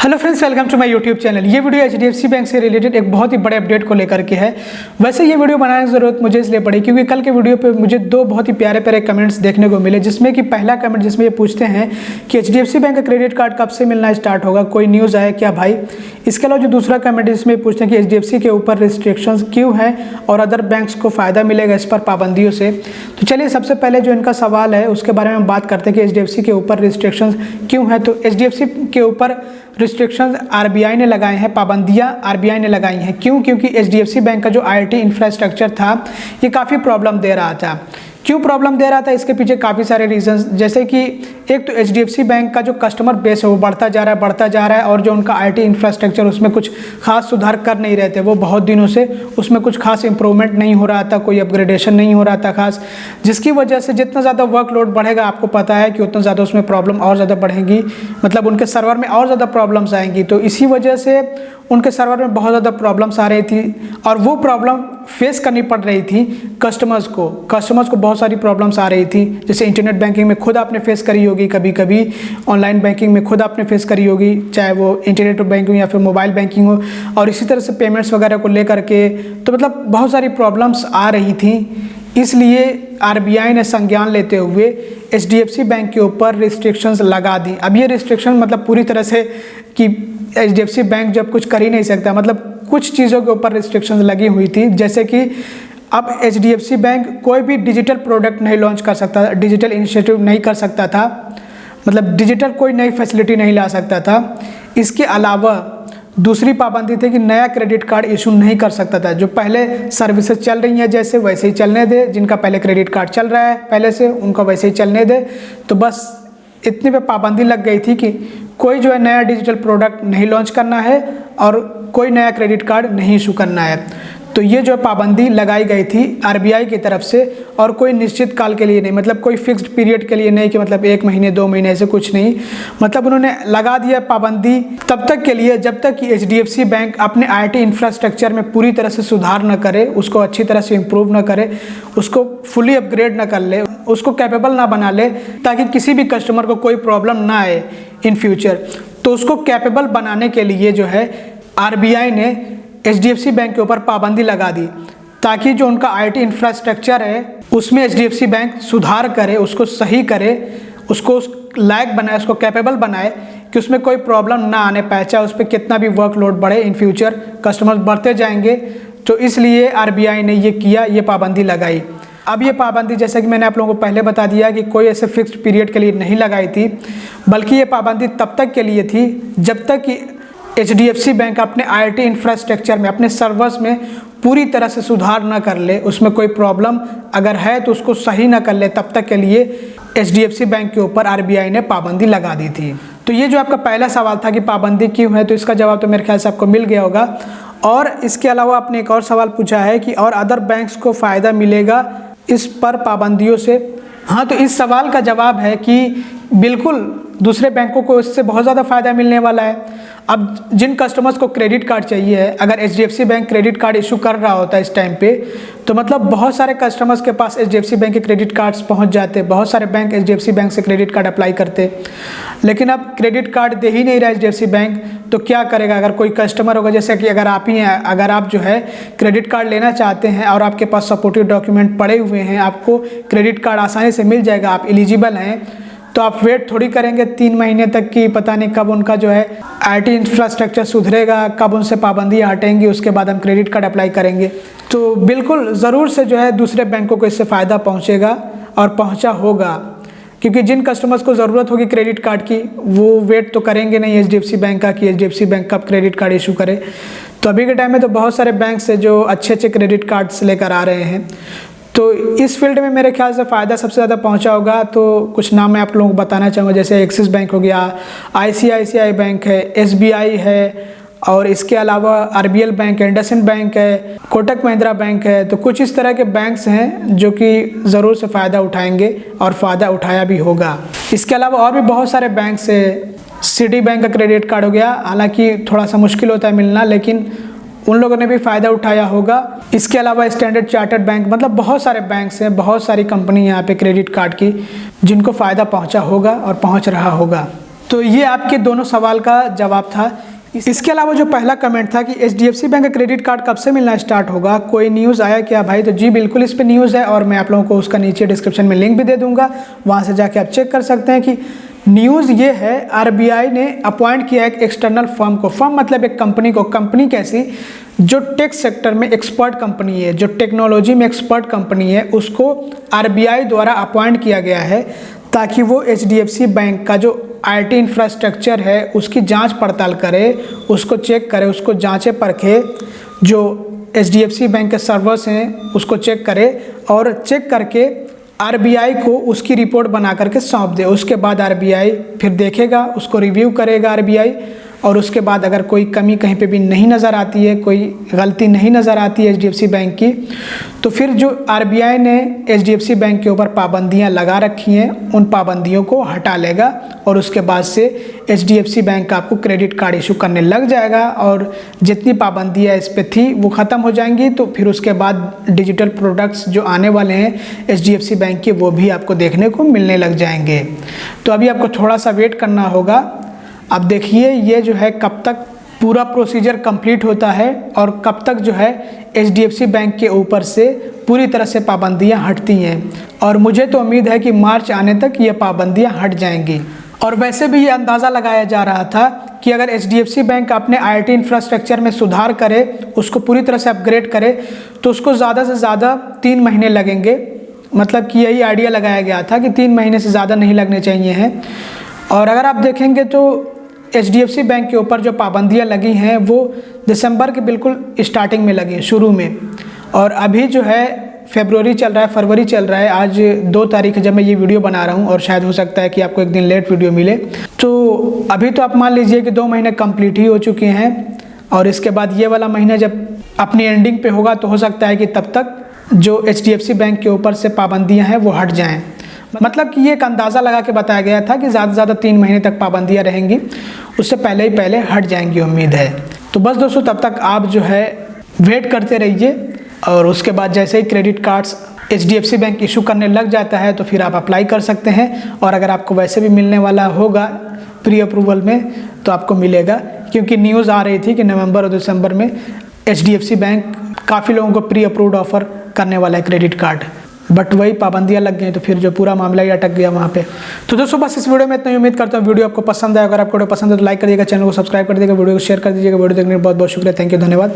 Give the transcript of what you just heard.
Hello friends, welcome to my YouTube channel. ये video HDFC bank से related एक बहुत ही बड़े अपडेट को लेकर के है। वैसे ये वीडियो बनाने की ज़रूरत मुझे इसलिए पड़ी क्योंकि कल के वीडियो पे मुझे दो बहुत ही प्यारे प्यारे कमेंट्स देखने को मिले, जिसमें कि पहला कमेंट जिसमें ये पूछते हैं कि एचडीएफसी बैंक का क्रेडिट कार्ड कब से मिलना स्टार्ट होगा, कोई न्यूज़ आया क्या भाई। इसके अलावा जो दूसरा कमेंट जिसमें पूछते हैं कि एचडीएफसी के ऊपर रिस्ट्रिक्शंस क्यों हैं और अदर बैंक्स को फ़ायदा मिलेगा इस पर पाबंदियों से। तो चलिए सबसे पहले जो इनका सवाल है उसके बारे में बात करते हैं कि एचडीएफसी के ऊपर रिस्ट्रिक्शंस क्यों है। तो एचडीएफसी के ऊपर रिस्ट्रिक्शंस आरबीआई ने लगाए हैं, पाबंदियां आरबीआई ने लगाई हैं। क्यों? क्योंकि एचडीएफसी बैंक का जो आईटी इंफ्रास्ट्रक्चर था ये काफ़ी प्रॉब्लम दे रहा था। क्यों प्रॉब्लम दे रहा था, इसके पीछे काफ़ी सारे रीजंस, जैसे कि एक तो एचडीएफसी बैंक का जो कस्टमर बेस है वो बढ़ता जा रहा है और जो उनका आईटी इंफ्रास्ट्रक्चर उसमें कुछ खास सुधार कर नहीं रहे थे। वो बहुत दिनों से उसमें कुछ खास इंप्रूवमेंट नहीं हो रहा था, कोई अपग्रेडेशन नहीं हो रहा था खास, जिसकी वजह से जितना ज़्यादा वर्कलोड बढ़ेगा आपको पता है कि उतना ज़्यादा उसमें प्रॉब्लम और ज़्यादा बढ़ेंगी, मतलब उनके सर्वर में और ज़्यादा प्रॉब्लम्स आएंगी। तो इसी वजह से उनके सर्वर में बहुत ज़्यादा प्रॉब्लम्स आ रही थी और वो प्रॉब्लम फेस करनी पड़ रही थी कस्टमर्स को बहुत सारी प्रॉब्लम्स आ रही थी। जैसे इंटरनेट बैंकिंग में खुद आपने फेस करी होगी, कभी कभी ऑनलाइन बैंकिंग में खुद आपने फेस करी होगी, चाहे वो इंटरनेट बैंकिंग या फिर मोबाइल बैंकिंग हो, और इसी तरह से पेमेंट्स वगैरह को लेकर के तो मतलब बहुत सारी प्रॉब्लम्स आ रही थी। इसलिए आरबीआई ने संज्ञान लेते हुए एचडीएफसी बैंक के ऊपर रिस्ट्रिक्शंस लगा दी। अब ये रिस्ट्रिक्शन मतलब पूरी तरह से कि एचडीएफसी बैंक जब कुछ कर ही नहीं सकता, मतलब कुछ चीज़ों के ऊपर रिस्ट्रिक्शंस लगी हुई थी। जैसे कि अब एचडीएफसी बैंक कोई भी डिजिटल प्रोडक्ट नहीं लॉन्च कर सकता, डिजिटल इनिशिएटिव नहीं कर सकता था, मतलब डिजिटल कोई नई फैसिलिटी नहीं ला सकता था। इसके अलावा दूसरी पाबंदी थी कि नया क्रेडिट कार्ड इशू नहीं कर सकता था। जो पहले सर्विसेज चल रही हैं जैसे वैसे ही चलने दे, जिनका पहले क्रेडिट कार्ड चल रहा है पहले से उनका वैसे ही चलने दे। तो बस इतने पे पाबंदी लग गई थी कि कोई जो है नया डिजिटल प्रोडक्ट नहीं लॉन्च करना है और कोई नया क्रेडिट कार्ड नहीं इशू करना है। तो ये जो पाबंदी लगाई गई थी आरबीआई की तरफ से, और कोई निश्चित काल के लिए नहीं, मतलब कोई फिक्स्ड पीरियड के लिए नहीं कि मतलब 1 महीने 2 महीने ऐसे कुछ नहीं, मतलब उन्होंने लगा दिया पाबंदी तब तक के लिए जब तक कि एचडीएफसी बैंक अपने आईटी इंफ्रास्ट्रक्चर में पूरी तरह से सुधार न करे, उसको अच्छी तरह से इम्प्रूव न करे, उसको फुली अपग्रेड न कर ले, उसको कैपेबल ना बना ले, ताकि किसी भी कस्टमर को कोई प्रॉब्लम ना आए इन फ्यूचर। तो उसको कैपेबल बनाने के लिए जो है आरबीआई ने एचडीएफसी बैंक के ऊपर पाबंदी लगा दी, ताकि जो उनका आईटी इंफ्रास्ट्रक्चर है उसमें एचडीएफसी बैंक सुधार करे, उसको सही करे, उसको उस लायक बनाए, उसको कैपेबल बनाए कि उसमें कोई प्रॉब्लम ना आने पाए, चाहे उस पर कितना भी वर्कलोड बढ़े। इन फ्यूचर कस्टमर्स बढ़ते जाएंगे, तो इसलिए आरबीआई ने ये किया, ये पाबंदी लगाई। अब ये पाबंदी जैसा कि मैंने आप लोगों को पहले बता दिया कि कोई ऐसे फिक्स्ड पीरियड के लिए नहीं लगाई थी, बल्कि ये पाबंदी तब तक के लिए थी जब तक कि एचडीएफसी बैंक अपने आईटी इंफ्रास्ट्रक्चर में, अपने सर्वर्स में पूरी तरह से सुधार न कर ले, उसमें कोई प्रॉब्लम अगर है तो उसको सही न कर ले, तब तक के लिए एचडीएफसी बैंक के ऊपर आरबीआई ने पाबंदी लगा दी थी। तो ये जो आपका पहला सवाल था कि पाबंदी क्यों है, तो इसका जवाब तो मेरे ख्याल से आपको मिल गया होगा। और इसके अलावा आपने एक और सवाल पूछा है कि और अदर बैंक्स को फ़ायदा मिलेगा इस पर पाबंदियों से। हाँ, तो इस सवाल का जवाब है कि बिल्कुल दूसरे बैंकों को इससे बहुत ज़्यादा फ़ायदा मिलने वाला है। अब जिन कस्टमर्स को क्रेडिट कार्ड चाहिए है, अगर HDFC bank credit card issue कर रहा होता है इस टाइम पे, तो मतलब बहुत सारे कस्टमर्स के पास एचडीएफसी बैंक के क्रेडिट कार्ड्स पहुंच जाते, बहुत सारे बैंक एचडीएफसी बैंक से क्रेडिट कार्ड अप्लाई करते। लेकिन अब क्रेडिट कार्ड दे ही नहीं रहा एचडीएफसी बैंक, तो क्या करेगा? अगर कोई कस्टमर होगा, जैसे कि अगर आप ही हैं, अगर आप जो है क्रेडिट कार्ड लेना चाहते हैं और आपके पास सपोर्टिव डॉक्यूमेंट पड़े हुए हैं, आपको क्रेडिट कार्ड आसानी से मिल जाएगा, आप एलिजिबल हैं, तो आप वेट थोड़ी करेंगे 3 महीने तक कि पता नहीं कब उनका जो है आईटी इंफ्रास्ट्रक्चर सुधरेगा, कब उनसे पाबंदियाँ हटेंगी, उसके बाद हम क्रेडिट कार्ड अप्लाई करेंगे। तो बिल्कुल ज़रूर से जो है दूसरे बैंकों को इससे फ़ायदा पहुंचेगा और पहुंचा होगा, क्योंकि जिन कस्टमर्स को ज़रूरत होगी क्रेडिट कार्ड की वो वेट तो करेंगे नहीं एचडीएफसी बैंक का कि एचडीएफसी बैंक कब क्रेडिट कार्ड इशू करे। तो अभी के टाइम में तो बहुत सारे बैंक से जो अच्छे क्रेडिट कार्ड्स लेकर आ रहे हैं, तो इस फील्ड में मेरे ख्याल से फ़ायदा सबसे ज़्यादा पहुंचा होगा। तो कुछ नाम मैं आप लोगों को बताना चाहूँगा, जैसे एक्सिस बैंक हो गया, आईसीआईसीआई बैंक है, एसबीआई है, और इसके अलावा आरबीएल बैंक है, इंडसइंड बैंक है, कोटक महिंद्रा बैंक है। तो कुछ इस तरह के बैंक्स हैं जो कि ज़रूर से फ़ायदा उठाएंगे और फ़ायदा उठाया भी होगा। इसके अलावा और भी बहुत सारे बैंक्स है, सिटी बैंक का क्रेडिट कार्ड हो गया, हालांकि थोड़ा सा मुश्किल होता है मिलना, लेकिन उन लोगों ने भी फ़ायदा उठाया होगा। इसके अलावा स्टैंडर्ड चार्टर्ड बैंक, मतलब बहुत सारे बैंक्स हैं, बहुत सारी कंपनी यहाँ पे क्रेडिट कार्ड की, जिनको फ़ायदा पहुँचा होगा और पहुँच रहा होगा। तो ये आपके दोनों सवाल का जवाब था। इसके अलावा जो पहला कमेंट था कि HDFC बैंक का क्रेडिट कार्ड कब से मिलना स्टार्ट होगा, कोई न्यूज़ आया क्या भाई? तो जी बिल्कुल इस पे न्यूज़ है और मैं आप लोगों को उसका नीचे डिस्क्रिप्शन में लिंक भी दे दूंगा, वहाँ से जाके आप चेक कर सकते हैं कि न्यूज़ ये है RBI ने अपॉइंट किया एक एक्सटर्नल फर्म को। फर्म मतलब एक कंपनी को। कंपनी कैसी? जो टेक सेक्टर में एक्सपर्ट कंपनी है, जो टेक्नोलॉजी में एक्सपर्ट कंपनी है, उसको RBI द्वारा अपॉइंट किया गया है ताकि वो HDFC बैंक का जो IT इंफ्रास्ट्रक्चर है उसकी जांच पड़ताल करे, उसको चेक करे, उसको जांचे परखे, जो HDFC बैंक के सर्वर्स हैं उसको चेक करे और चेक करके RBI को उसकी रिपोर्ट बना करके सौंप दे। उसके बाद RBI फिर देखेगा, उसको रिव्यू करेगा RBI, और उसके बाद अगर कोई कमी कहीं पे भी नहीं नज़र आती है, कोई गलती नहीं नज़र आती है HDFC बैंक की, तो फिर जो RBI ने HDFC बैंक के ऊपर पाबंदियां लगा रखी हैं उन पाबंदियों को हटा लेगा और उसके बाद से HDFC बैंक आपको क्रेडिट कार्ड इशू करने लग जाएगा और जितनी पाबंदियां इस पर थी वो ख़त्म हो जाएंगी। तो फिर उसके बाद डिजिटल प्रोडक्ट्स जो आने वाले हैं HDFC बैंक के वो भी आपको देखने को मिलने लग जाएंगे। तो अभी आपको थोड़ा सा वेट करना होगा। अब देखिए ये जो है कब तक पूरा प्रोसीजर कंप्लीट होता है और कब तक जो है HDFC बैंक के ऊपर से पूरी तरह से पाबंदियां हटती हैं, और मुझे तो उम्मीद है कि मार्च आने तक ये पाबंदियां हट जाएंगी। और वैसे भी ये अंदाज़ा लगाया जा रहा था कि अगर HDFC बैंक अपने IT इंफ्रास्ट्रक्चर में सुधार करे, उसको पूरी तरह से अपग्रेड करे, तो उसको ज़्यादा से ज़्यादा 3 महीने लगेंगे। मतलब कि यही आइडिया लगाया गया था कि 3 महीने से ज़्यादा नहीं लगने चाहिए हैं। और अगर आप देखेंगे तो HDFC बैंक के ऊपर जो पाबंदियां लगी हैं वो दिसंबर के बिल्कुल स्टार्टिंग में लगी, शुरू में, और अभी जो है फरवरी चल रहा है। आज 2 तारीख जब मैं ये वीडियो बना रहा हूँ, और शायद हो सकता है कि आपको एक दिन लेट वीडियो मिले। तो अभी तो आप मान लीजिए कि 2 महीने कंप्लीट ही हो चुके हैं, और इसके बाद ये वाला महीना जब अपनी एंडिंग पे होगा तो हो सकता है कि तब तक जो HDFC बैंक के ऊपर से पाबंदियाँ हैं वो हट जाएँ। मतलब कि ये एक अंदाज़ा लगा के बताया गया था कि ज़्यादा से ज़्यादा 3 महीने तक पाबंदियाँ रहेंगी, उससे पहले ही पहले हट जाएंगी, उम्मीद है। तो बस दोस्तों तब तक आप जो है वेट करते रहिए, और उसके बाद जैसे ही credit cards HDFC bank issue करने लग जाता है तो फिर आप अप्लाई कर सकते हैं। और अगर आपको वैसे भी मिलने वाला होगा प्री अप्रूवल में तो आपको मिलेगा, क्योंकि न्यूज़ आ रही थी कि नवंबर और दिसंबर में HDFC बैंक काफ़ी लोगों को प्री अप्रूव्ड ऑफ़र करने वाला है क्रेडिट कार्ड, बट वही पाबंदियां लग गई तो फिर जो पूरा मामला ही अटक गया वहाँ पे। तो दोस्तों बस इस वीडियो में इतना ही। उम्मीद करता हूँ वीडियो आपको पसंद आया। अगर आपको वीडियो पसंद है तो लाइक कर दीजिएगा, चैनल को सब्सक्राइब कर दीजिएगा, वीडियो को शेयर कर दीजिएगा। वीडियो देखने के लिए बहुत बहुत शुक्रिया। थैंक यू, धन्यवाद।